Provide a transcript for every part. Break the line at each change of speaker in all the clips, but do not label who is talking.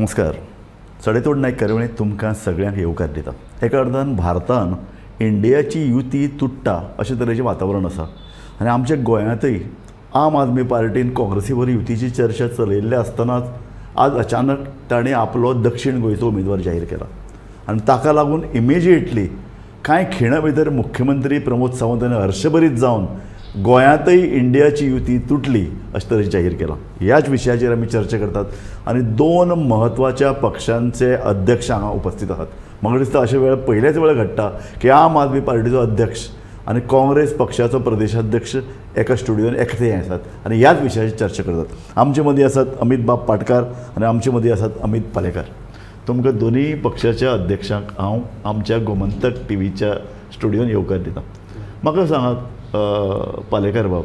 नमस्कार. सडेतोड नायक करवणे तुमकां सगळ्यांक येवकार दिता. एका अर्थान भारतान इंडियाची युती तुट्टा अशे तरेचें वातावरण आसा आनी आमच्या गोंयांतय आम आदमी पार्टीन काँग्रेसी बरोबर युतीची चर्चा चलयल्ली आसतनाच आज अचानक ताणें आपलो दक्षिण गोंयचो उमेदवार जाहीर केला आनी ताका लागून इमिजिएटली कांय खिणां भितर मुख्यमंत्री प्रमोद सावंत हांणी हर्षभरीत जावन गोंयांतय इंडियाची युती तुटली अशे तरेचें जाहीर केलां. ह्याच विशयाचेर आमी चर्चा करतात आनी दोन म्हत्वाच्या पक्षांचे अध्यक्ष हांगा उपस्थित आहात. म्हाका दिसता अशे वेळ पयलेच वेळ घडटा की आम आदमी पार्टीचो अध्यक्ष आनी काँग्रेस पक्षाचो प्रदेशाध्यक्ष एका स्टुडियोन एकठांय आसात आनी ह्याच विशयाचेर चर्चा करतात. आमचे मदीं आसात अमित बाब पाटकार आनी आमचे मदीं आसात अमित पालेकार. तुमकां दोनूय पक्षाच्या अध्यक्षांक हांव आमच्या गोमंतक टीव्हीच्या स्टुडियोन येवकार दिता. म्हाका सांगात पालेकार बाब,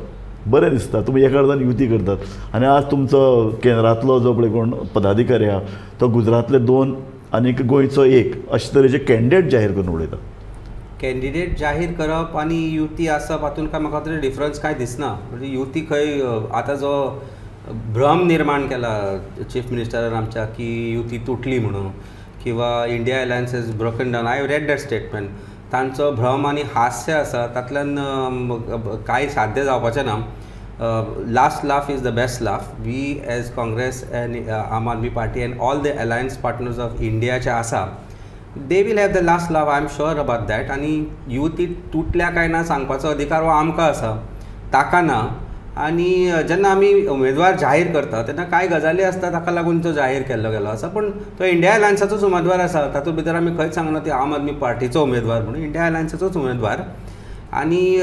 बरें दिसता तुमी एका अर्थान युती करतात आनी आज तुमचो केंद्रांतलो जो पळय कोण पदाधिकारी आहा तो गुजरातले 2 आनीक गोंयचो 1 अशे तरेचे कॅन्डिडेट जाहीर करून उडयता.
कॅन्डिडेट जाहीर करप आनी युती आसप हातूंत काय म्हाका तरी डिफरन्स काय दिसना. म्हणजे युती खंय आतां जो भ्रम निर्माण केला चीफ मिनिस्टरान आमच्या की युती तुटली म्हणून किंवा India alliance is broken down. I have red that statement. तांचो भ्रम आनी हास्य आसा तातूंतल्यान कांय साध्य जावपाचें ना. Last laugh is the best laugh. We as Congress and Aam Aadmi Party and all the alliance partners of इंडियाचे आसा they will have the last laugh. I am sure about that. आनी युती तुटल्या काय ना सांगपाचो अधिकार हो आमकां आसा, ताका ना. आनी जेन्ना आमी उमेदवार जाहीर करता तेन्ना कांय गजाली आसता ताका लागून तो जाहीर केल्लो गेलो आसा. पण तो इंडिया अलायन्साचोच उमेदवार आसा. तातूंत भितर आमी खंयच सांगना ती आम आदमी पार्टीचो उमेदवार म्हणून, इंडिया अलायन्साचोच उमेदवार. आनी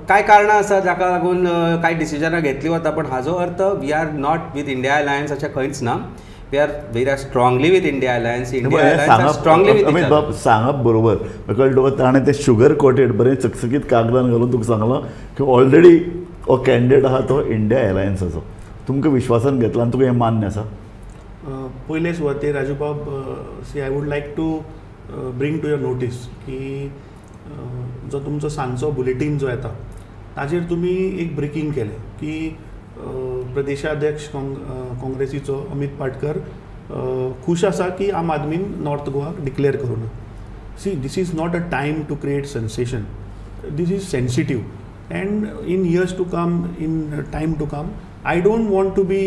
कांय कारणां आसा जाका लागून कांय डिसिजनां घेतली वता. पण हाजो अर्थ we are not with India alliance अशें खंयच ना. We are strongly with India alliance. India alliance strongly with.
Amit बाब सांगप बरोबर. कळ्ळें ताणें ते शुगर कोटेड बरें चकचकीत कागदान घालून तुका सांगलां की ऑलरेडी हो कॅन्डिडेट आहा तो इंडिया अलायन्साचो. तुमकां विश्वासान घेतला आनी तुका हें मान्य आसा?
पयले सुवातेर राजू बाब, so I would like to bring to your notice की जो तुमचो सांजचो बुलेटीन जो येता ताजेर तुमी एक ब्रेकींग केलें की प्रदेशाध्यक्ष काँग्रेसीचो अमित पाटकर खूश आसा की आम आदमीन नॉर्थ गोवाक डिक्लेअर करूना. See, this is not a time to create sensation. This is sensitive. And in years to come, in time to come, I don't want to be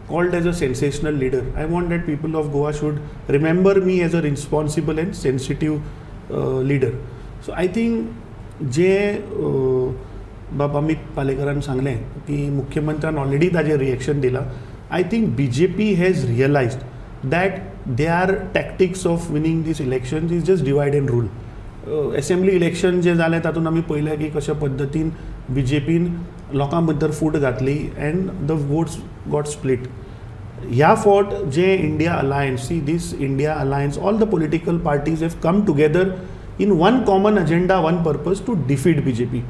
called as a sensational leader. I want that people of Goa should remember me as a responsible and sensitive leader. So I think जे बाबा अमित पालेकरान सांगलें की मुख्यमंत्र्यान already ताजेर reaction दिला. I think BJP has realized that their tactics of winning these elections is just divide and rule. Assembly election जे जालें तातूंत आमी पळयलें की कशा पद्दतीन BJPन लोकां भितर फूट घातली and the votes got split. ह्या फावट जे India alliance, see this India alliance, all the political parties have come together in one common agenda, one purpose to defeat BJP.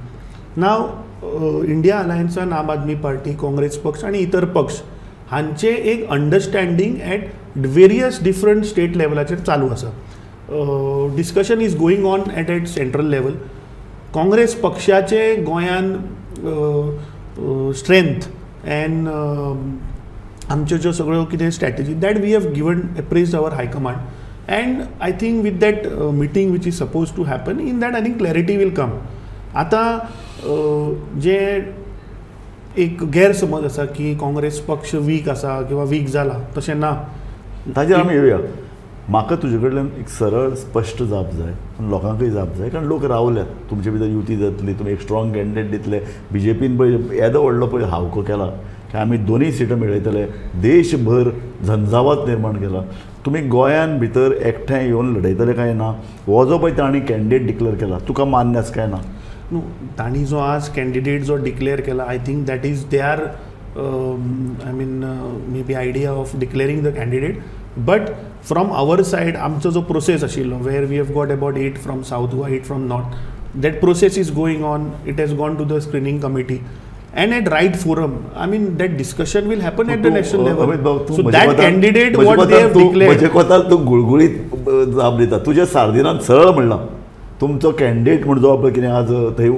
नाव इंडिया अलायन्सान आम आदमी पार्टी, काँग्रेस पक्ष आनी इतर पक्ष हांचे एक understanding at various different state लेवलाचेर चालू आसा. Discussion is going on at central level. Congress पक्षाचे गोंयान स्ट्रेंथ एंड आमच्यो ज्यो सगळ्यो कितें strategy that we have given apprised our high command. And I think with that meeting which is suppose to happen in that I think clarity will come. आतां जे एक गैरसमज आसा की काँग्रेस पक्ष वीक आसा किंवा वीक जाला, तशें ना.
ताजेर आमी येवया. म्हाका तुजे कडल्यान एक सरळ स्पश्ट जाप जाय आनी लोकांकय जाप जाय, कारण लोक रावल्यात तुमचे भितर युती जातली, तुमी एक स्ट्रॉंग कॅन्डिडेट दितले. BJPन पळय येदो व्हडलो पळय हावको केला की आमी दोनूय सिटां मेळयतले, देशभर झंझावात निर्माण केला. तुमी गोंयान भितर एकठांय येवन लढयतले काय ना, हो जो पळय तांणी कॅन्डिडेट डिक्लेअर केला तुका मान्य आसा काय ना?
नो, तांणी जो आज कॅन्डिडेट जो डिक्लेअर केला I think that is there I mean may be idea of declaring the candidate. But from our side आमचो जो प्रोसेस आशिल्लो where we have got about 8 from south Goa, 8 from north, that process is going on. It has gone to the screening committee and at right forum. I mean that discussion will happen at the national level. So that candidate what they have declared.
म्हजे कोताल तू गुळगुळीत जाप दिता. तुज्या सार्दिनान सरळ म्हणलां तुमचो candidate म्हणून जो पळय कितें आज थंय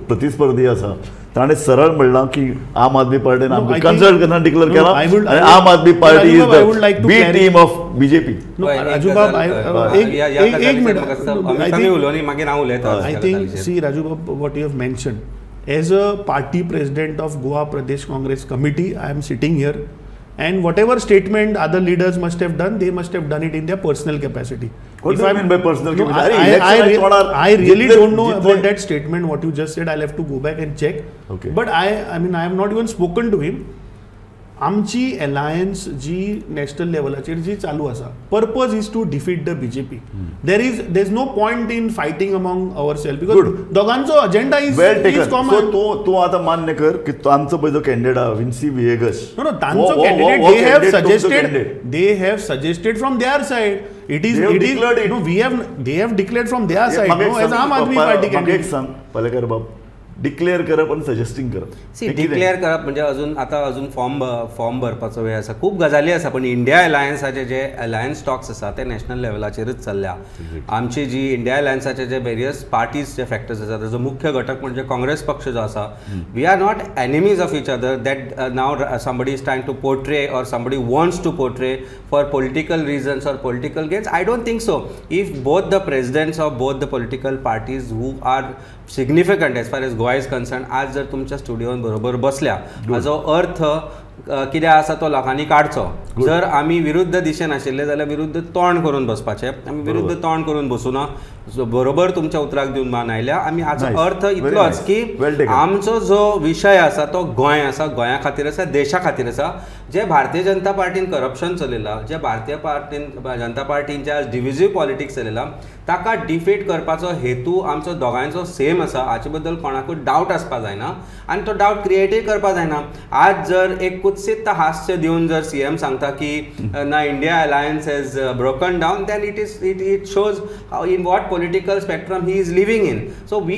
प्रतिस्पर्धी आसा ताणें सरळ म्हणलां की आम आदमी पार्टीन आमकां कन्सल्ट करना डिक्लेअर केला आनी Aam Aadmi Party is the B team of BJP.
राजूबाब एक मिनट
मागीर हांव उलयतां.
I think, see Rajubab, what you have mentioned, as a party president of Goa Pradesh Congress Committee, I am sitting here, and whatever statement other leaders must have done, they must have done it in their personal capacity.
What do you mean by personal
No,
capacity?
I really don't know about that statement, what you just said. I'll have to go back and check.
Okay.
But I mean, I have not even spoken to him. आमची alliance जी national लेवलाचेर जी चालू आसा, purpose is to defeat the BJP. There is no point in fighting among our self, because दोगांचो agenda is common.
तूं आतां मान्य कर की तांचो पळय जो कॅन्डिडेट आहा विन्सी विएगस,
No, तांचो candidate they have suggested from their side. They have declared from their side, no, as आम आदमी पार्टी कॅन्डिडेट.
सांग पालेकर बाब, डिक्लेअर करप आनी सजेस्टिंग करप.
डिक्लेअर करप म्हणजे अजून फॉर्म भरपाचो वेळ आसा, खूब गजाली आसा, पण इंडिया अलायन्साचे जे अलायन्स टॉक्स आसा ते नॅशनल लेवलाचेरच चल्ल्या. आमची जी इंडिया अलायन्साचे जे वेरियस पार्टीज जे फॅक्टर्स आसा ताजो मुख्य घटक म्हणजे काँग्रेस पक्ष जो आसा. We are not enemies of each other that now somebody is trying to portray or somebody wants to portray for political reasons or political gains. I don't think so. If both the presidents of both the political parties who are significant as far as Goa is concerned, आज जर तुमच्या स्टुडिओन बरोबर बसल्या, हाजो अर्थ कितें आसा तो लोकांनी काडचो. जर आमी विरुद्ध दिशेन आशिल्ले जाल्यार विरुद्ध तोंड करून बसपाचें. आमी विरुद्ध तोंड करून बसूना, बरोबर तुमच्या उतराक दिवन मान आयल्या. आमी हाचो अर्थ इतलोच की आमचो जो विशय आसा तो गोंय आसा, गोंया खातीर आसा, देशा खातीर आसा. जे भारतीय जनता पार्टीन करप्शन चलयलां, जे भारतीय जनता पार्टीन जे आज डिविजीव पॉलिटिक्स चलयलां, ताका डिफीट करपाचो हेतू आमचो दोगांयचो सेम आसा. हाचे बद्दल कोणाकूय डावट आसपा जायना आनी तो डावट क्रिएटूय करपा जायना. आज जर एक कुत्सित हास्य दिवन जर सीएम सांगता की ना India alliance has broken down, then it shows in what political spectrum he is living in. So we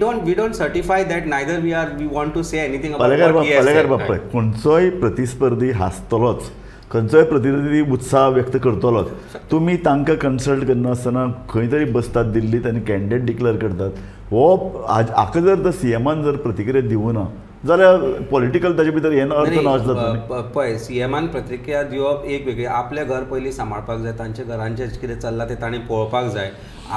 don't certify that, neither we want to say anything about what he has said.
खंयचोय प्रतिस्पर्धी हासतलोच, खंयचोय प्रतिनिधी उत्साह व्यक्त करतलोच. तुम्ही तांकां consult करनासतना खंय तरी बसतात दिल्लीत आनी कॅन्डिडेट डिक्लेअर करतात. हो हाका जर सीएमान जर प्रतिक्रिया दिवना जाल्यार पॉलिटिकल ताचे भितर हें अर्थ नासलो.
पळय, सीएमान प्रतिक्रिया दिवप एक वेगळी. आपलें घर पयलीं सांबाळपाक जाय, तांचे घरांचें कितें चल्लां तें तांणी पळोवपाक जाय.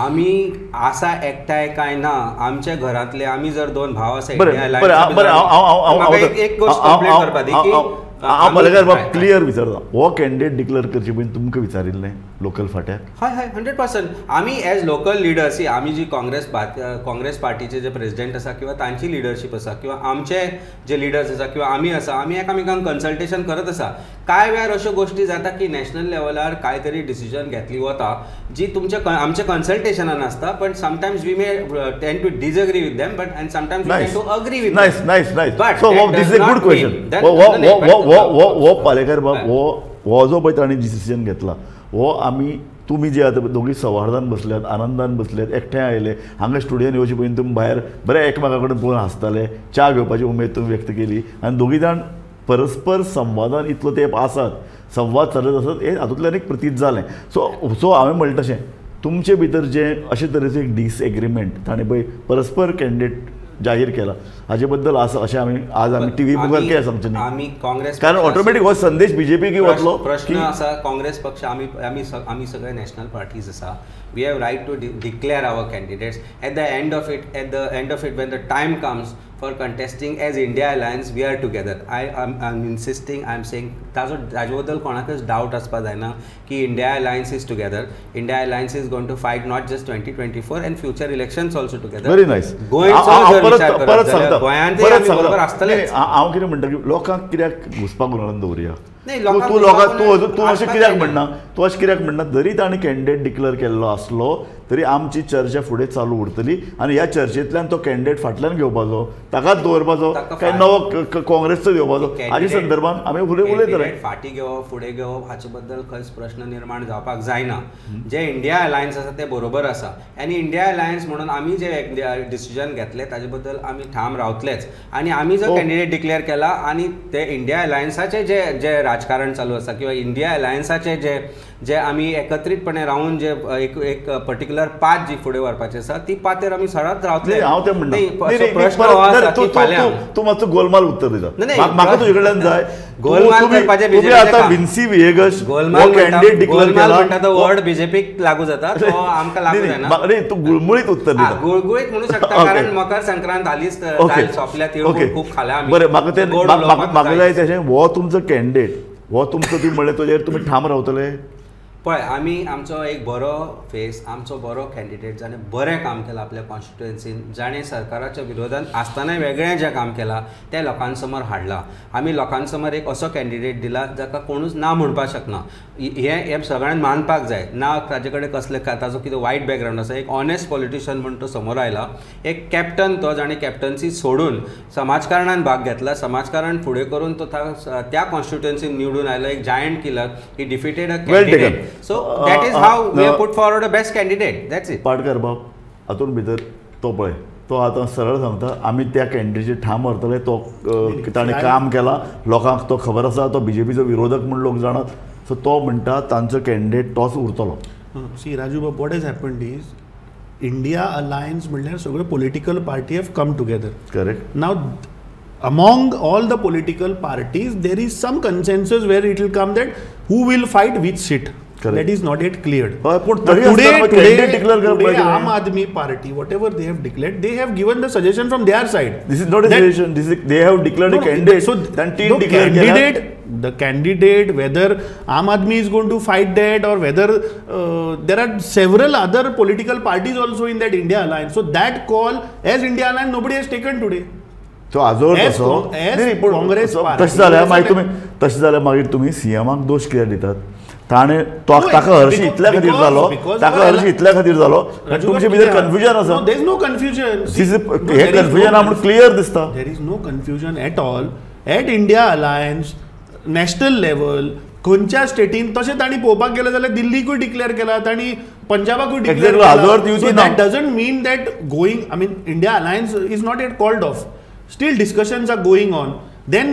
आमी आसा एकठांय काय ना, आमच्या घरांतले आमी जर दोन भाव आसा,
एक गोश्ट कंप्लीट करपा दी की हांव पालेकर बाब क्लियर विचारता, हो कॅन्डिडेट डिक्लेअर करचे पयलीं तुमकां विचारिल्लें लोकल फाट्याक?
हय 100%. आमी एज लोकल लिडर्स, आमी जी काँग्रेस पार्टीचे जे प्रेसिडेंट आसा किंवा तांची लिडरशीप आसा किंवा आमचे जे लिडर्स आसा किंवा आमी आसा, आमी एकामेकांक कन्सल्टेशन करत आसा. कांय वेळार अश्यो गोश्टी जाता की नॅशनल लेवलार कांय तरी डिसिजन घेतली वता जी आमच्या कन्सल्टेशनान आसता, but sometimes we may tend to disagree with them, but and sometimes we tend to agree with them.
Nice. So this is a good question. हो पालेकर बाब, हो जो पळय ताणें डिसिजन घेतला, हो आमी तुमी जे आतां दोगी सौहार्दान बसल्यात, आनंदान बसल्यात, एकठांय आयले, हांगा स्टुडियोन येवचे पयलीं तुमी भायर बरे एकामेका कडेन पळोवन हांसताले, च्या घेवपाची उमेद तुमी व्यक्त केली आनी दोगी जाण परस्पर संवादान इतलो तेंप आसात, संवाद चालत आसत, हें हातूंतल्यान एक प्रतीत जालें. सो हांवें म्हणटा तशें तुमचे भितर जें अशे तरेचें एक डिसएग्रीमेंट ताणें पळय परस्पर कॅन्डिडेट जाहीर केला, हाचे बद्दल असं अशें आमी टीव्ही मुखार कितें सांगचें न्ही,
आमी काँग्रेस
कारण ऑटोमॅटीक हो संदेश बीजेपीक वतलो.
प्रश्न आसा काँग्रेस पक्ष, आमी सगळे नॅशनल पार्टीज आसा, we have right to declare our candidates. At the end of it, when the time comes for contesting as India Alliance, we are together. I'm insisting, I'm saying ताजे बद्दल कोणाकच डावट आसपा जायना की India Alliance is together. India Alliance is going to fight not just 2024 and future elections also together.
Very nice. परत सांगता हांव कितें म्हणटा की लोकांक कित्याक घुसपाक उडोवन दवरया. तूं अशें कित्याक म्हणना, जरी ताणें कॅन्डिडेट डिक्लेअर केल्लो आसलो तरी आमची चर्चा फुडें चालू उरतली आनी ह्या चर्चेंतल्यान तो कॅन्डिडेट फाटल्यान घेवपाचो, ताकाच दवरपाचो काय नवो काँग्रेसचो घेवपाचो, हाचे संदर्भान आमी फुडें उलयतले.
फाटीं घेवप फुडें घेवप हाचे बद्दल खंयच प्रश्न निर्माण जावपाक जायना. जे इंडिया अलायन्स आसा ते बरोबर आसा आनी इंडिया अलायन्स म्हणून आमी जे डिसिजन घेतले ताजे बद्दल आमी ठाम रावतलेच. आनी आमी जो कॅन्डिडेट डिक्लेअर केला आनी ते इंडिया अलायन्साचे जे राजकारण चालू आसा किंवा इंडिया अलायन्साचे जे जे आमी एकत्रीतपणे रावन जे एक पर्टिक्युलर पाथ जी फुडें व्हरपाची आसा ती पातेर आमी सदांच रावतले.
हांव तें म्हणना
प्रश्न हो आसा की फाल्यां
तूं मातसो गोलमाल उत्तर दिता. म्हाका तुजे कडल्यान जाय
गोलमाल करपाचे
तुम्ही आता विन्सी विएगस
गोलमाल
कॅन्डिडेट डिक्लेअर केला
म्हणटा तो वर्ड बीजेपीक लागू जाता तो आमकां लागू जायना.
नाही तू गुळमुळीत उत्तर दिता.
गुळगुळीत म्हणू शकता कारण मकर संक्रांत हालींच सोंपल्या तिळगूळ खूप खाल्या आमी.
बरें म्हाका जाय तशें हो तुमचो कॅन्डिडेट हो तुमचो ती म्हणले तुजेर तुमी ठाम रावतले.
पळय आमी आमचो एक बरो फेस आमचो बरो कॅन्डिडेट जाणें बरें काम केलां आपल्या कॉन्स्टिट्युएन्सीन जाणें सरकाराच्या विरोधान आसतनाय वेगळें जें काम केलां तें लोकां समोर हाडलां. आमी लोकां समोर एक असो कॅन्डिडेट दिला जाका कोणूच ना म्हणपाक शकना. हें सगळ्यांत मानपाक जाय ना ताजे कडेन कसले ताजो कितें वायट बॅकग्रावंड आसा. एक ऑनेस्ट पॉलिटिशियन म्हणून तो समोर आयला. एक कॅप्टन तो जाणें कॅप्टन्सी सोडून समाजकारणान भाग घेतला. समाजकारण फुडें करून तो त्या कॉन्स्टिट्युएन्सीन निवडून आयलो. एक giant killer he defeated a candidate. So that is how we have put forward a best candidate. That's it.
Patkar बाब हातून भितर तो पळय तो आतां सरळ सांगता आमी त्या कॅन्डिडेटीचे ठाम व्हरतले. तो ताणें काम केलां लोकांक तो खबर आसा. तो बीजेपीचो विरोधक म्हूण लोक जाणात. सो तो म्हणटा तांचो कॅन्डिडेट तोच उरतलो.
सी राजू बाब what has happened is India alliance म्हणल्यार सगळ्यो political party have come together.
Correct.
Now among all the political parties there is some consensus where it will come that who will fight which seat.
Correct.
That is not yet cleared.
Today
Aam Aadmi Party, whatever they have declared, they have given the suggestion from their side.
This is not a suggestion. This is, they have declared a candidate.
So the candidate, whether Aam Aadmi is going to fight that or whether there are several other political parties also in that India alliance. So that call as India alliance nobody has taken today.
तो आजोर तसो
काँग्रेस
तशें जाल्यार मागीर तुमी सीएमाक दोश कित्याक दितात. ताणें ताका हरशी इतल्या खातीर जालो ताका हरशी इतल्या खातीर जालो तुमचे भितर कन्फ्युजन आसा.
There is no confusion.
हे कन्फ्युजन आमकां क्लियर दिसता.
There is no confusion at all. At India alliance national level खंयच्या स्टेटीन तशें तांणी पळोवपाक गेलें जाल्यार दिल्लीकूय डिक्लेअर केला तांणी पंजाबाकूय डिक्लेअर केला. So that doesn't mean that going I mean India alliance is not eight called off. Still discussions are going on. Then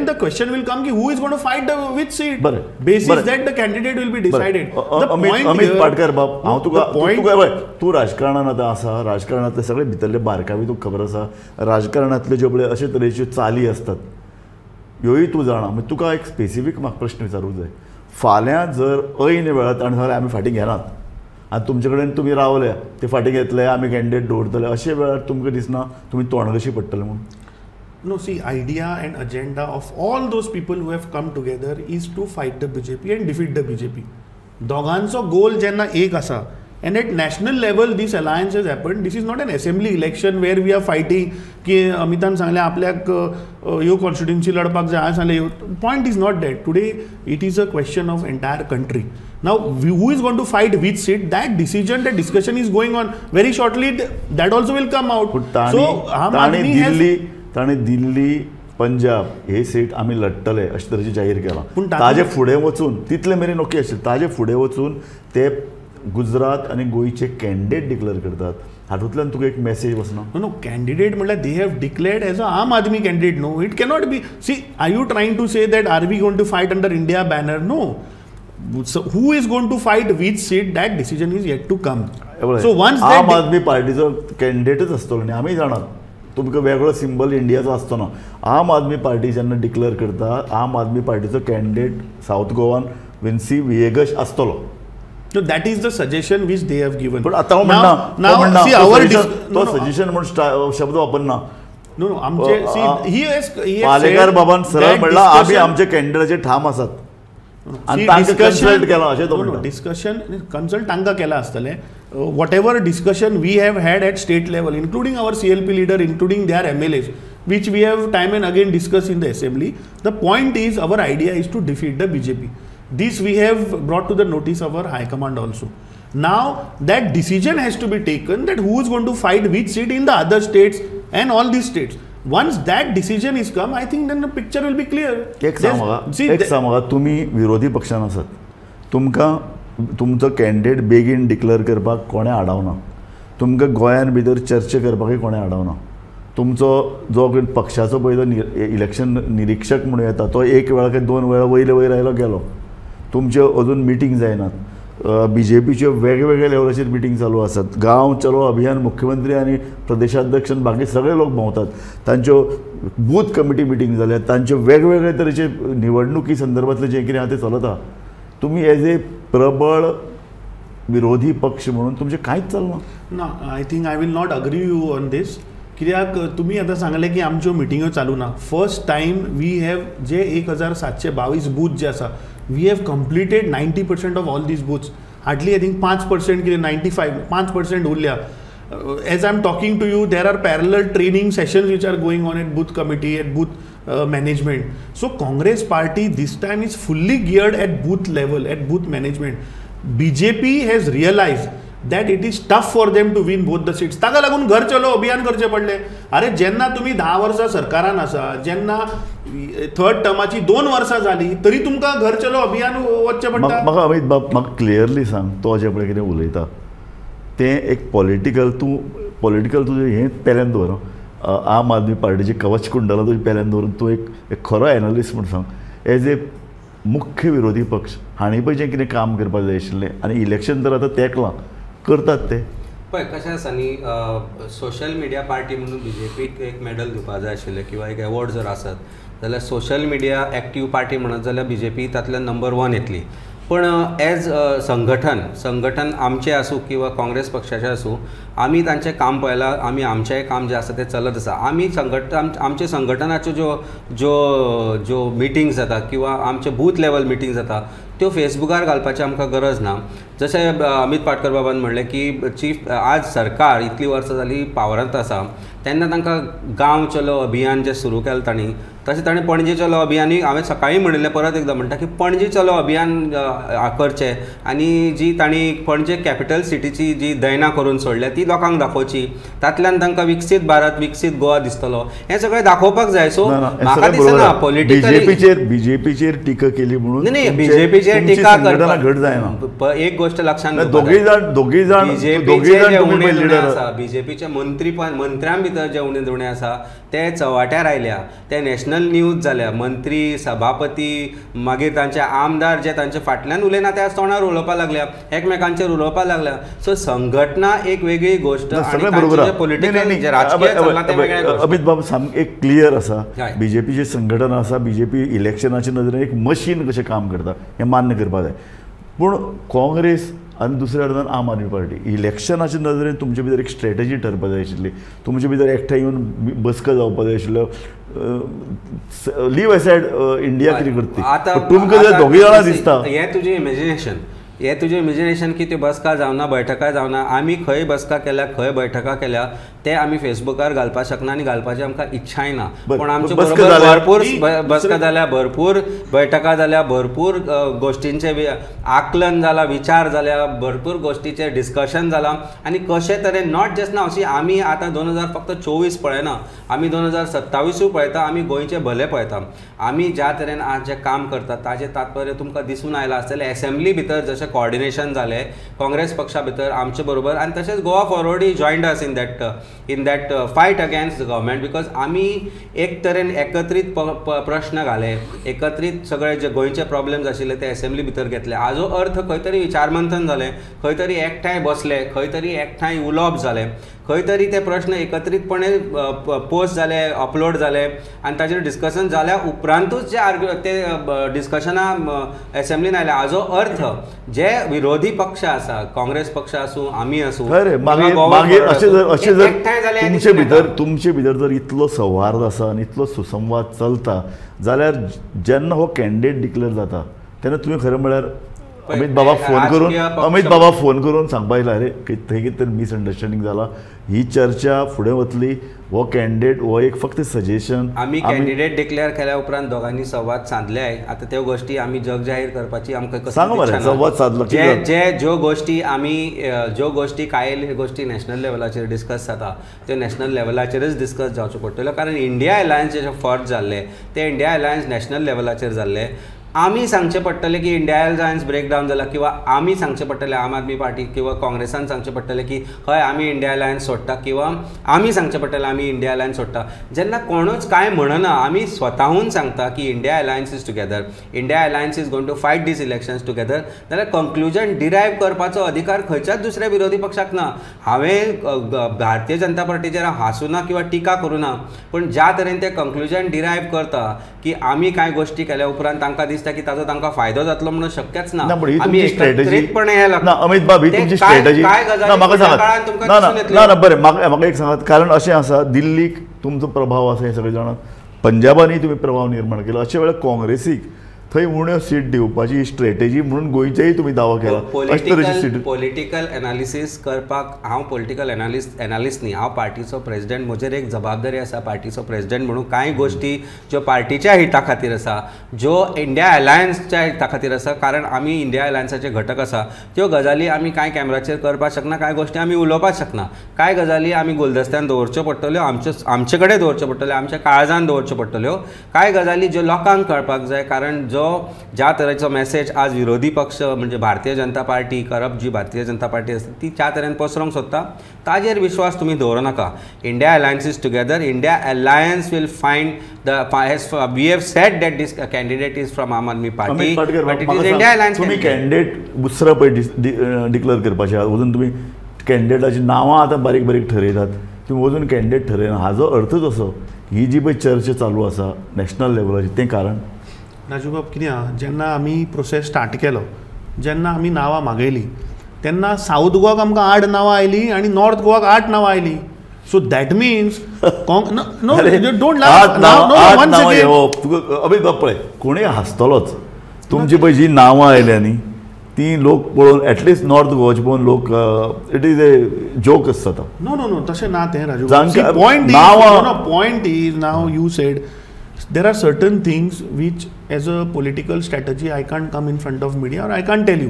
the question will come ki who is going to fight which seat. Basis that the candidate will be decided.
Amit Patkar बाब हांव तुका तूं राजकारणांत आतां आसा. राजकारणांतले सगळे भितरले बारकावी तुका खबर आसा. राजकारणांतल्यो ज्यो पळय अशे तरेच्यो चाली आसतात ह्योय तूं जाणा. मागीर तुका एक स्पेसिफीक म्हाका प्रश्न विचारूंक जाय. फाल्यां जर ऐन वेळार ताणें सांगलें आमी फाटीं घेनात आनी तुमचे कडेन तुमी रावले ते फाटीं घेतले आमी कॅन्डिडेट दवरतले अशे वेळार तुमकां दिसना तुमी तोंड कशी पडटले म्हणून.
No, see, idea and agenda of all those people who have come together is to fight the BJP and defeat the BJP. दोगांचो गोल जेन्ना एक आसा and at national level this alliance has happened. This is not an assembly election where we are fighting की अमितान सांगले आपल्याक ह्यो constituency लडपाक जाय हांवें सांगलें. Point is not that. Today it is a question of entire country. Now who is going to fight which seat, that decision, that discussion is going on. Very shortly that also will come out. So Aam Aadmi has
ताणें दिल्ली पंजाब हे seat आमी लडटले अशे तरेचे जाहीर केलां. पूण ताजे फुडें वचून तितले मेरेन ओके आशिल्लें. ताजे फुडें वचून ते गुजरात आनी गोंयचे कॅन्डिडेट डिक्लेअर करतात. हातूंतल्यान तुका एक मेसेज वचना.
नो कॅन्डिडेट म्हणल्यार they have declared as a Aam Aadmi candidate. No it cannot be. See are you trying to say that are we going to fight under India banner. No. So who is going to fight which seat, that decision is yet to come. So once that
आम आदमी पार्टीचो कॅन्डिडेटच आसतलो न्ही आमी जाणात. तुमकां वेगळो symbol इंडियाचो आसचो ना. आम आदमी पार्टी जेन्ना डिक्लेअर करता आम आदमी पार्टीचो कॅन्डिडेट साऊथ गोवान विन्सी विएगस आसतलो.
So that is the suggestion which they have given.
पण आता तो सजेशन म्हणून शब्द वापरना.
No, आमचे he has
पालेकर बाबान सरळ म्हणला आमी आमचे कॅन्डिडेटाचे ठाम आसात आनी तांकां कन्सल्ट केला अशें तो म्हणटा.
डिस्कशन कन्सल्ट तांकां केला आसतलें. whatever discussion we have had at state level, including our CLP leader, including their MLAs, which we have time and again discussed in the assembly, the point is our idea is to defeat the BJP. This we have brought to the notice of our High Command also. Now that decision has to be taken that who is going to fight which seat in the other states and all these states. Once that decision is come, I think then the picture will be clear.
एक सांगा तुम्ही विरोधी पक्षान आसात. तुमकां तुमचो candidate बेगीन declare करपाक कोणें आडावना. तुमकां गोंयान भितर चर्चा करपाकय कोणें आडावना. तुमचो जो पक्षाचो पळय तो इलेक्शन निरीक्षक म्हणून येता तो एक वेळा काय दोन वेळा वयर आयलो गेलो. तुमचे अजून मिटींग जायनात, BJPच्यो वेगवेगळ्या लेवलाचेर मिटींग चालू आसात, गांव चलो अभियान मुख्यमंत्री आनी प्रदेशाध्यक्ष आनी बाकी सगळे लोक भोंवतात, तांच्यो बूथ कमिटी मिटींग जाल्यात, तांच्यो वेगवेगळे तरेचे निवडणुकी संदर्भातलें जें कितें आहा तें चलता. तुमी एज ए प्रबळ विरोधी पक्ष म्हणून तुमचें कांयच चलना.
ना, I think I will not agree you on this. कित्याक तुमी आतां सांगलें की आमच्यो मिटिंग्यो चालू ना. फर्स्ट टायम वी हॅव जे 1722 बूथ जे आसा, we have completed 90% of all these booths. Hardly I think 5% कितें 95% उरल्या. As I'm talking to you, there are parallel training sessions which are going on at booth committee, at booth management. So Congress party this time is fully geared at booth level, at booth management. BJP has realized that it is tough for them to win both the seats. ताका लागून घर चलो अभियान करचें पडलें. अरे जेन्ना तुमी 10 वर्सां सरकारान आसा, जेन्ना थर्ड टर्माची 2 वर्सां जाली, तरी तुमकां घर चलो अभियान वचचें पडटा.
म्हाका अमित बाब, म्हाका क्लियरली सांग, तो जे पळय कितें उलयता तें एक पॉलिटिकल तुजें हें पेल्यान दवर. आम आदमी पार्टीची कवच कुंडलां तुजें पेल्यान दवरून तूं एक खरो एनालिस्ट म्हूण सांग. एज ए मुख्य विरोधी पक्ष हांणी पळय जें कितें काम करपाक जाय आशिल्लें, आनी इलेक्शन तर आतां तेंकलां करतात ते
पळय कशें आसा न्ही, सोशल मिडिया पार्टी म्हणून BJPक एक मेडल दिवपाक जाय आशिल्लें किंवा एक एवॉर्ड जर आसत जाल्यार सोशल मिडिया एक्टीव पार्टी म्हणत जाल्यार BJP तातूंतल्यान नंबर 1 येतली. पण एज संघटन आमचें आसूं किंवा काँग्रेस पक्षाचें आसूं, आमी तांचें काम पळयलां, आमी आमचेंय काम जें आसा तें चलत आसा. आमी आमचे संघटनाच्यो ज्यो मिटिंग्स जाता किंवा आमचे बूथ लेवल मिटिंग जाता त्यो फेसबुकार घालपाची आमकां गरज ना. जशें अमित पाटकर बाबान म्हणलें की आज सरकार इतलीं वर्सां जालीं पावरांत आसा, तेन्ना तांकां गांव चलो अभियान जें सुरू केलें तांणी, तशें ताणें पणजे चलो अभियानूय हांवें सकाळीं म्हणिल्लें, परत एकदां म्हणटा की पणजे चलो अभियान करचें आनी जी तांणी पणजे कॅपिटल सिटीची जी दैना करून सोडल्या ती लोकांक दाखोवची, तातूंतल्यान तांकां विकसीत भारत विकसीत गोवा दिसतलो, हें सगळें दाखोवपाक जाय. सो म्हाका दिसना पॉलिटिकली
BJPचेर टिका केली म्हणून
नाही BJPचेर टिका
करपाक घट जायना.
एक गोश्ट लक्षांत
दोगूय जाण
BJPचे मंत्र्यां भितर जे उणे दुणे आसा ते चव्हाट्यार आयल्या, ते नॅशनल न्यूज जाल्या, मंत्री सभापती मागीर तांचे आमदार जे तांचे फाटल्यान उलयना त्या तोंडार उलोवपाक लागल्या, एकमेकांचेर उलोवपाक लागल्या. सो संघटना एक वेगळी गोश्ट आनी पॉलिटिकल जे राजकीय चल्लां तें वेगळें गोश्ट.
अमित बाब सामकें एक क्लियर आसा, BJPचें संघटन आसा, BJP इलेक्शनाच्या नदरेन एक मशीन कशें काम करता हें मान्य करपाक जाय. पूण काँग्रेस आनी दुसऱ्या अर्दान आम आदमी पार्टी इलेक्शनाच्या नदरेन तुमचे भितर एक स्ट्रॅटेजी ठरपाक जाय आशिल्ली. तुमचे भितर एकठांय येवन बसका जावपाक जाय आशिल्लो. लीव एसायड इंडिया कितें करता तुमकां जर दोगूय जाणां दिसता.
हें तुजें इमेजिनेशन की त्यो बसका जावना, बैठका जावना. आमी खंय बसका केल्या, खंय बैठका केल्या ते आमी फेसबुकार घालपाक शकना आनी घालपाची आमकां इच्छाय ना. पूण आमचे भरपूर बसका जाल्या, भरपूर बैठका जाल्या, भरपूर गोश्टींचें आकलन जालां, विचार जाल्या, भरपूर गोश्टीचें डिस्कशन जालां. आनी कशे तरेन नॉट जस्ट नाव सी आमी आतां 2024 पळयना, आमी 2027 पळयता, आमी गोंयचे भले पळयता. आमी ज्या तरेन आज जें काम करतात ताजें तात्पर्य तुमकां दिसून आयलां आसतलें. एसेंब्ली भितर जशें कोऑर्डिनेशन जालें काँग्रेस पक्षा भितर आमचे बरोबर, आनी तशेंच Goa forward joined us in that fight against the government. Because आमी एक तरेन एकत्रीत प्रश्न घाले, एकत्रीत सगळे जे गोंयचे प्रॉब्लेम्स आशिल्ले ते एसेंब्ली भितर घेतले. हाजो अर्थ खंय तरी विचारमंथन जालें, खंय तरी एकठांय बसले, खंय तरी एकठांय उलोवप जालें, खंय तरी ते प्रश्न एकत्रीतपणे पोस्ट जाले, अपलोड जाले आनी ताचेर डिस्कशन जाल्या उपरांतूच जे ते डिस्कशनां एसेंब्लीन आयल्या. हाजो अर्थ जे विरोधी पक्ष आसा, काँग्रेस पक्ष आसूं, आमी आसूं,
तुमचे भितर जर इतलो संवाद आसा आनी इतलो सुसंवाद चलता जाल्यार जेन्ना हो कॅन्डिडेट डिक्लेअर जाता तेन्ना तुवें खरें म्हळ्यार अमित बाबा फोन करून सांगपा येयला, अरे थंय कितें तरी मिसअंडरस्टँडींग जाला, ही चर्चा फुडें वतली, हो कॅन्डिडेट हो एक फक्त सजेशन.
आमी कॅन्डिडेट डिक्लेअर केल्या उपरांत दोगांनी संवाद साधल्याय. आतां त्यो गोश्टी आमी जग जाहीर करपाची आमकां
संवाद साधलो
ज्यो गोश्टी कांय गोश्टी नॅशनल लेवलाचेर डिस्कस जाता त्यो नॅशनल लेवलाचेरच डिस्कस जावच्यो पडटल्यो. कारण इंडिया अलायन्स जे फॉर्ज जाल्ले ते इंडिया अलायन्स नॅशनल लेवलाचेर जाल्ले. आमी सांगचें पडटलें की इंडिया अलायन्स ब्रेक डावन जाला, किंवा आमी सांगचें पडटलें आम आदमी पार्टी किंवा काँग्रेसान सांगचें पडटलें की हय आमी इंडिया अलायन्स सोडटा, किंवा आमी सांगचें पडटलें आमी इंडिया अलायन्स सोडटा. जेन्ना कोणूच कांय म्हणना, आमी स्वताहून सांगता की India alliance is together, India alliance is going to fight these elections together, जाल्यार कंक्लुजन डिरायव करपाचो अधिकार खंयच्याच दुसऱ्या विरोधी पक्षाक ना. हांवें भारतीय जनता पार्टीचेर हांसूं ना किंवा टिका करूं ना, पूण ज्या तरेन ते कंक्लुजन डिरायव करता की आमी कांय गोश्टी केल्या उपरांत तांकां दिसता की ताजो तांकां फायदो जातलो म्हणून शक्यच ना. आमी एकत्रीतपणे हे
ना अमित बाब, ही तुमची स्ट्रॅटेजी ना. म्हाका सांगात ना ना बरें, म्हाका एक सांगात. कारण अशें आसा, दिल्लीक तुमचो प्रभाव आसा हे सगळे जाणात, पंजाबानूय तुमी प्रभाव निर्माण केलो. अशे वेळार काँग्रेसीक थंय उण्यो सीट दिवपाची ही स्ट्रॅटेजी म्हणून गोंयचेय तुमी दावो केला.
पॉलिटिकल एनालिसीस करपाक हांव पॉलिटिकल एनालिस्ट न्ही, हांव पार्टीचो प्रेसिडेंट. म्हजेर एक जबाबदारी आसा पार्टीचो प्रेसिडेंट म्हणून. कांय गोश्टी ज्यो पार्टीच्या हिता खातीर आसा, ज्यो इंडिया अलायन्सच्या हिता खातीर आसा, कारण आमी इंडिया अलायन्साचे घटक आसा, त्यो गजाली आमी कांय कॅमेराचेर करपाक शकना, कांय गोश्टी आमी उलोवपाक शकना. कांय गजाली आमी गुलदस्त्यान दवरच्यो पडटल्यो, आमचे कडेन दवरच्यो पडटल्यो, आमच्या काळजान दवरच्यो पडटल्यो. कांय गजाली ज्यो लोकांक कळपाक जाय, कारण ज्या तरेचो मेसेज आज विरोधी पक्ष म्हणजे भारतीय जनता पार्टी, करप्ट जी भारतीय जनता पार्टी आसा ती ज्या तरेन पसरोवंक सोदता, ताजेर विश्वास तुमी दवरूं नाका. India alliance is together. India alliance will find we have said that this candidate is from Aam Aadmi Party, but it is India alliance.
तुम्ही कॅन्डिडेट दुसरो पळय डिक्लेअर करपाचे आहात, वचून तुम्ही कॅन्डिडेटाची नांवां आतां बारीक बारीक ठरयतात, तुम्ही वचून कॅन्डिडेट ठरयना. हाजो अर्थच असो ही जी पळय चर्चा चालू आसा नॅशनल लेवलाची, तें कारण
राजूबाब कितें आहा, जेन्ना आमी प्रोसेस स्टार्ट केलो, जेन्ना आमी नांवां मागयलीं, तेन्ना साऊथ गोवाक आमकां 8 नांवां आयलीं आनी नॉर्थ गोवाक 8 नांवां आयलीं. So that means don't
Amit बाब पळय, कोणूय हांसतलोच. तुमची पळय जी नांवां आयल्या न्ही ती लोक पळोवन एटलिस्ट नॉर्थ गोवाची पळोवन लोक इट इज ए जोक आसता तो.
नो नो नो तशें ना तें Raju. Point is now you sed there are certain things which as a political strategy I can't come in front of media or I can't tell you.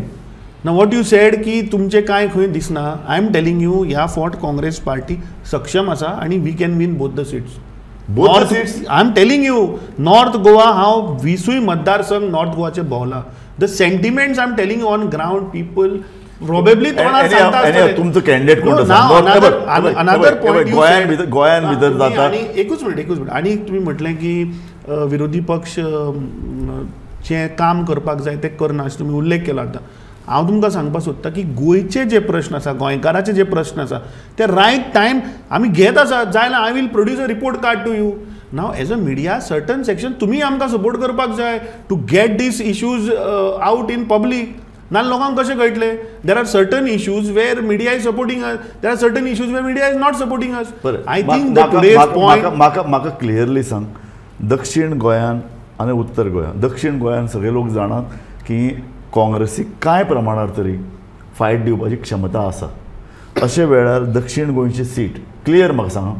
Now what you said की तुमचे काय खंय दिसना, I am telling you ह्या फावट Congress party सक्षम आसा आणि we can win both the seats. I am telling you north Goa हांव 20 मतदारसंघ north गोवाचे भोंवला. The sentiments I am telling you on ground people probably
तुमचं कॅन्डिडेट कोण
अनदर पॉइंट
गोंयान भितर जाता.
एकूच मिनिट आणि तुम्ही म्हटलें की विरोधी पक्ष जे काम करपाक जाय ते करना अशें तुमी उल्लेख केलो. आतां हांव तुमकां सांगपाक सोदतां की गोंयचे जे प्रश्न आसा, गोंयकाराचे जे प्रश्न आसा ते रायट टायम आमी घेत आसा. जाय जाल्यार I will produce a report card to you. Now as a media certain section तुमी आमकां सपोर्ट करपाक जाय to get these issues out in public. नाल्यार लोकांक कशें कळटलें. There are certain issues where media is supporting us, there are certain issues where media is not supporting us. I think
म्हाका clearly सांग, दक्षिण गोंयान आनी उत्तर गोंयान, दक्षिण गोंयान सगळे लोक जाणात की काँग्रेसीक कांय प्रमाणात तरी फायट दिवपाची क्षमता आसा. अशे वेळार दक्षिण गोंयची सीट क्लियर म्हाका सांगा,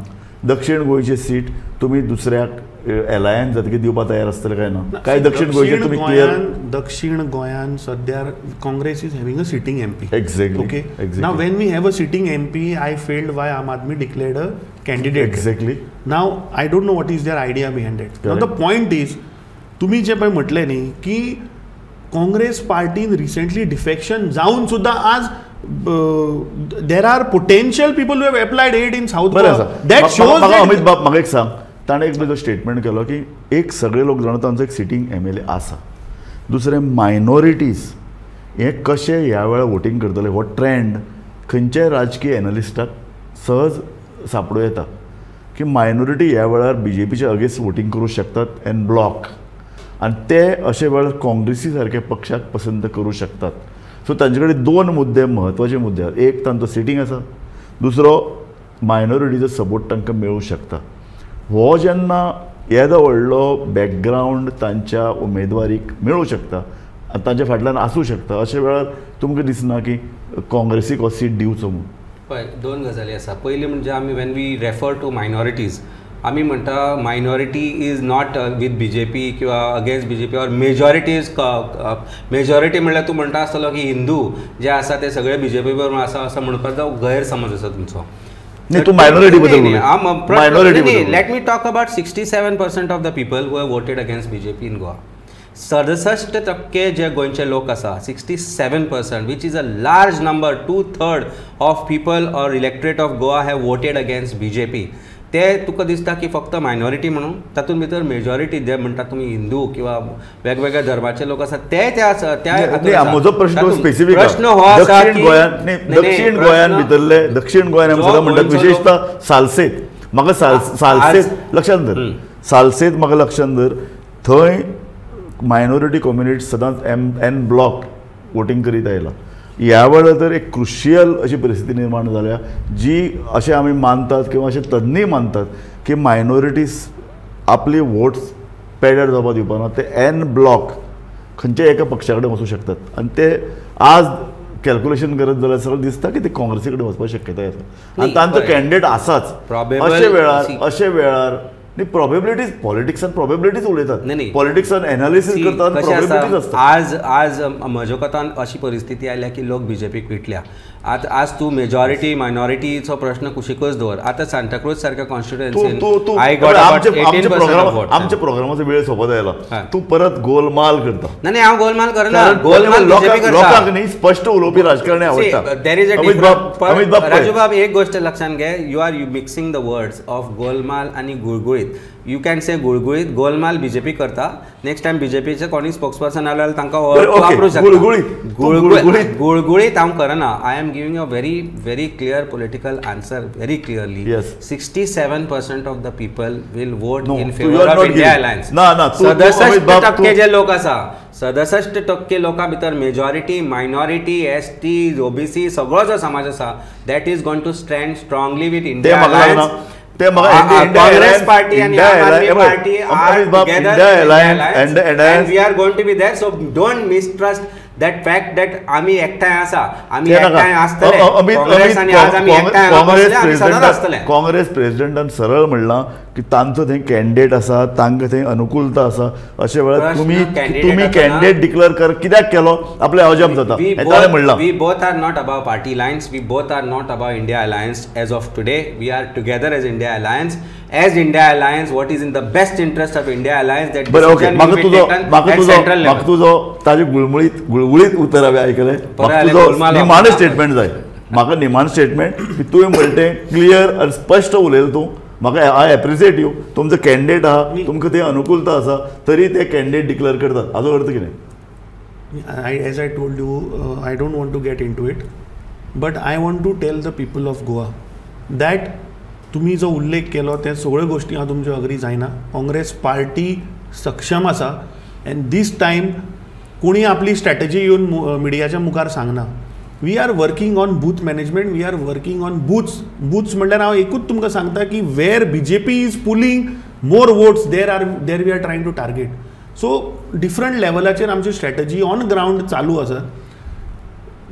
दक्षिण गोंयची सीट तुमी दुसऱ्याक अलायन्स जातकीर दिवपाक तयार आसतले काय ना? काय दक्षिण गोंयचे तुमी क्लियर?
दक्षिण गोंयान सद्या Congress is having a sitting MP.
Exactly.
Okay, now when we have a sitting MP I felt why Aam Aadmi declared a candidate.
Exactly.
Now I don't know what is their idea behind it. Now the point is तुम्ही जे पळय म्हटलें न्ही की Congress पार्टीन recently defection जावन सुद्धा आज there are potential people who have applied एड in South Goa. That shows.
Amit bab म्हाका एक सांग, ताणें एक जो स्टेटमेंट केलो की एक सगळे लोक जाणा तांचो एक सिटींग MLA आसा. दुसरें मायनॉरिटीज हे कशे ह्या वेळार वोटींग करतले हो ट्रेंड खंयच्याय राजकीय एनालिस्टाक सहज सापडूं येता की मायनॉरिटी ह्या वेळार BJPच्या अगेन्स्ट वोटींग करूं शकतात एन ब्लॉक, आनी ते अशे वेळार काँग्रेसी सारके पक्षाक पसंत करूं शकतात. सो तांचे कडेन 2 मुद्दे म्हत्वाचे मुद्दे आसात. एक तांचो सिटींग आसा, दुसरो मायनॉरिटीचो सपोर्ट तांकां मेळूं शकता. हो जेन्ना येदो व्हडलो बॅकग्रावंड तांच्या उमेदवारीक मेळूं शकता आनी तांच्या फाटल्यान आसूं शकता, अशे वेळार तुमकां दिसना की काँग्रेसीक हो सीट दिवचो म्हणून?
पळय, 2 गजाली आसा. पयली म्हणजे आमी when we refer to minorities आमी म्हणटा minority is not with BJP किंवा against BJP or majority is majority म्हणल्यार तूं म्हणटा आसतलो की हिंदू जे आसा ते सगळे BJP बरोबर आसा असं म्हणपाचो गैरसमज आसा तुमचो.
नाही, तू मायनॉरिटी बद्दल
let me talk about 67% of the people who have voted against BJP in Goa. 67% जे गोंयचे लोक आसा 67%, which is a large number, 2/3 of people or electorate of Goa have voted against BJP. ते तुका दिसता की फक्त मायनॉरिटी म्हणून, तातूंत भितर मेजॉरिटी जे म्हणटात तुमी हिंदू किंवा वेगवेगळ्या धर्माचे लोक आसात ते
म्हजो प्रश्न स्पेसिफीक
प्रश्न हो आसा की
दक्षिण गोंयान भितरले दक्षिण गोंयान आमी म्हणटात विशेषतः सालसेत, म्हाका सालसेत लक्षांत धर, सालसेत म्हाका लक्षांत धर, थंय मायनॉरिटी कम्युनिटी सदांच एन ब्लॉक वोटींग करीत आयला. ह्या वेळार तर एक क्रुशियल अशी परिस्थिती निर्माण जाल्या जी अशें आमी मानतात किंवा अशें तज्ञ मानतात की मायनॉरिटीज आपली वोट्स पेड्यार जावपाक दिवपाना, ते एन ब्लॉक खंयच्याय एका पक्षा कडेन वचूं शकतात आनी ते आज कॅल्क्युलेशन करत जाल्यार सगळें दिसता की ते काँग्रेसी कडेन वचपाची शक्यताय आसा आनी तांचो कॅन्डिडेट आसाच. अशे वेळार न्ही प्रोबेबिलिटीज, पॉलिटिक्सान प्रोबेबिलिटीज उलयतात, पॉलिटिक्सान एनालिसीस करतात, प्रोबेबिलिटीज आसतात.
आज म्हज्या कोतान अशी परिस्थिती आयल्या की लोक बीजेपीक विटल्या. आज तूं मेजॉरिटी मायनॉरिटीचो प्रश्न कुशीकच दवर. आतां सांताक्रूज सारख्या कॉन्स्टिट्युएन्सीन
आमच्या प्रोग्रामाचो वेळ सोबत आयला, तूं परत गोलमाल करता.
नाही हांव गोलमाल करना, गोलमाल
लोकांक न्ही स्पश्ट उलोवपी राजकारणी आवडटा.
राजूबाब, एक गोष्ट लक्षात घे, you are mixing the words of गोलमाल आणि गुळगुळीत. यू कॅन से गुळगुळीत, गोलमाल बीजेपी करता. नेक्स्ट टाइम बीजेपीचे कोणी स्पोक्सपर्सन आल्यार तांकां वापरूं शकता. गुळगुळीत हांव करना. I am giving a very very clear political answer, very clearly. 67% of the people will vote in favour of India alliance. 67% जे लोक आसा, 67% लोकां भितर मेजॉरिटी, मायनॉरिटी, ST, OBC सगळो जो समाज आसा, that is going to stand strongly with India alliance. Congress party and Aam party are together and we are going to be there. So don't mistrust that fact that आमी एकठांय आसा, आमी एकठांय आसतले. काँग्रेस आनी आज आमी एकठांय आसतले.
काँग्रेस प्रेसिडेंटान सरळ म्हणलां की तांचो थंय कॅन्डिडेट आसा, तांकां थंय अनुकूलता आसा. अशे वेळार तुम्ही कॅन्डिडेट डिक्लेअर कर, कित्याक केलो? आपले अजाप जाता. ताणें म्हणलां
we both are not about party lines, we both are not about India alliance. As of today we are together as India alliance. As India Alliance, what is in the best interest of India Alliance, that decision will be taken at central level.
म्हाका तुजो ताजे गुळगुळीत उतर हांवें आयकलें. तुजो निमाणें statement जाय, म्हाका निमाणें स्टेटमेंट की तुवें म्हणटें क्लियर आनी स्पश्ट उलयलें तूं. म्हाका आय एप्रिसिएट यू. तुमचो कॅन्डिडेट आहा, तुमकां थंय अनुकूलता आसा, तरी ते कॅन्डिडेट डिक्लेअर करतात. हाचो अर्थ कितें?
As I told you, I don't want to get into it, but I want to tell the people of Goa that तुम्ही जो उल्लेख केलो ते सगळ्यो गोष्टी हांव तुमच्यो अग्री जायना. काँग्रेस पार्टी सक्षम आसा एंड दीस टायम कोणी आपली स्ट्रॅटेजी येवन मिडियाच्या मुखार सांगना. We are working on booth management, we are working on booths म्हणल्यार हांव एकूच तुमकां सांगता की where BJP is pulling more votes there we are trying to target. So different लेवलाचेर आमची स्ट्रॅटेजी ऑन ग्राउंड चालू आसा.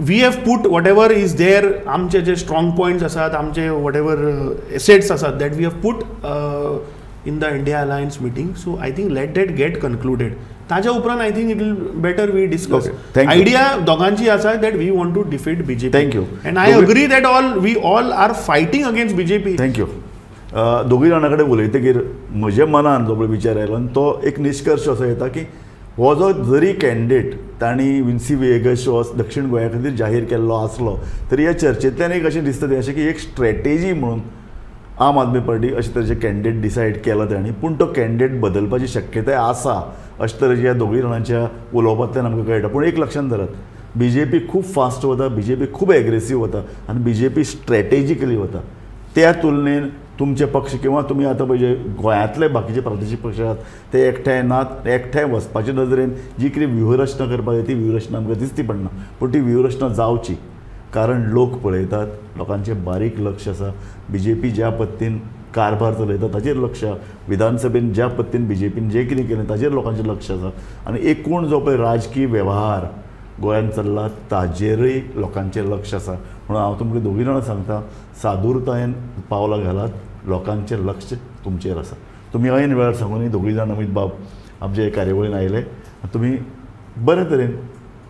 We have put whatever is there, आमचे जे स्ट्रॉंग पॉयंट्स आसात, आमचे वॉट एवर एसेट्स आसात, that we have put in the India alliance meeting. So I think let that get concluded. ताच्या उपरांत I think it will better we discuss. Idea दोगांची आसा that we want to defeat BJP.
Thank you.
And I agree that we all are fighting against BJP.
Thank you. दोगूय जाणां कडेन उलयतकीर म्हज्या मनान जो विचार आयलो आनी तो एक निश्कर्श असो येता की हो जो जरी कॅन्डिडेट तांणी विन्सी वेगस हो दक्षिण गोंया खातीर जाहीर केल्लो आसलो तरी ह्या चर्चेंतल्यान एक अशें दिसता तें अशें की एक स्ट्रॅटेजी म्हणून आम आदमी पार्टी अशे तरेचे कॅन्डिडेट डिसायड केला तांणी, पूण तो कॅन्डिडेट बदलपाची शक्यताय आसा अशे तरेच्या ह्या दोगूय जाणांच्या उलोवपांतल्यान आमकां कळटा. पूण एक लक्षांत धरात, BJP खूब फास्ट वता, BJP खूब एग्रेसीव वता आनी BJP स्ट्रॅटेजिकली वता. त्या तुलनेन तुमचे पक्ष किंवा तुम्ही आता पळय गोंयांतले बाकीचे प्रादेशीक पक्ष आसात ते एकठांय नात. एकठांय वचपाचे नदरेन जी कितें व्यूहरचना करपाक जाय ती व्यूहरचना आमकां दिसती पडना, पूण ती व्यूहरचना जावची. कारण लोक पळयतात, लोकांचें बारीक लक्ष आसा. BJP ज्या पद्दतीन कारभार चलयता ताचेर लक्ष, विधानसभेन ज्या पद्दतीन BJPन जें कितें केलें ताचेर लोकांचें लक्ष आसा. आनी एकूण जो पळय राजकीय वेव्हार गोंयांत चल्ला ताचेरय लोकांचें लक्ष आसा. म्हणून हांव तुमकां दोगूय जाणां सांगता, सादूरतायेन पावलां घालात, लोकांचें लक्ष तुमचेर आसा. तुमी ऐन वेळार सांगून दोगूय जाण अमित बाब आमचे कार्यावळीन आयले, तुमी बरे तरेन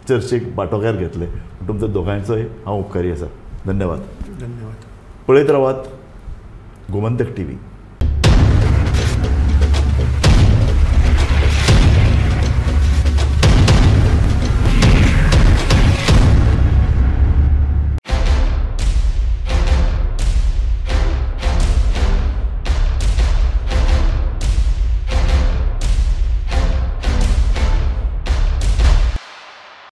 चर्चेक वांटोकार घेतले. तुमचो दोगांयचोय हांव उपकारी आसा. धन्यवाद.
धन्यवाद.
पळयत रावात गोमंतक TV.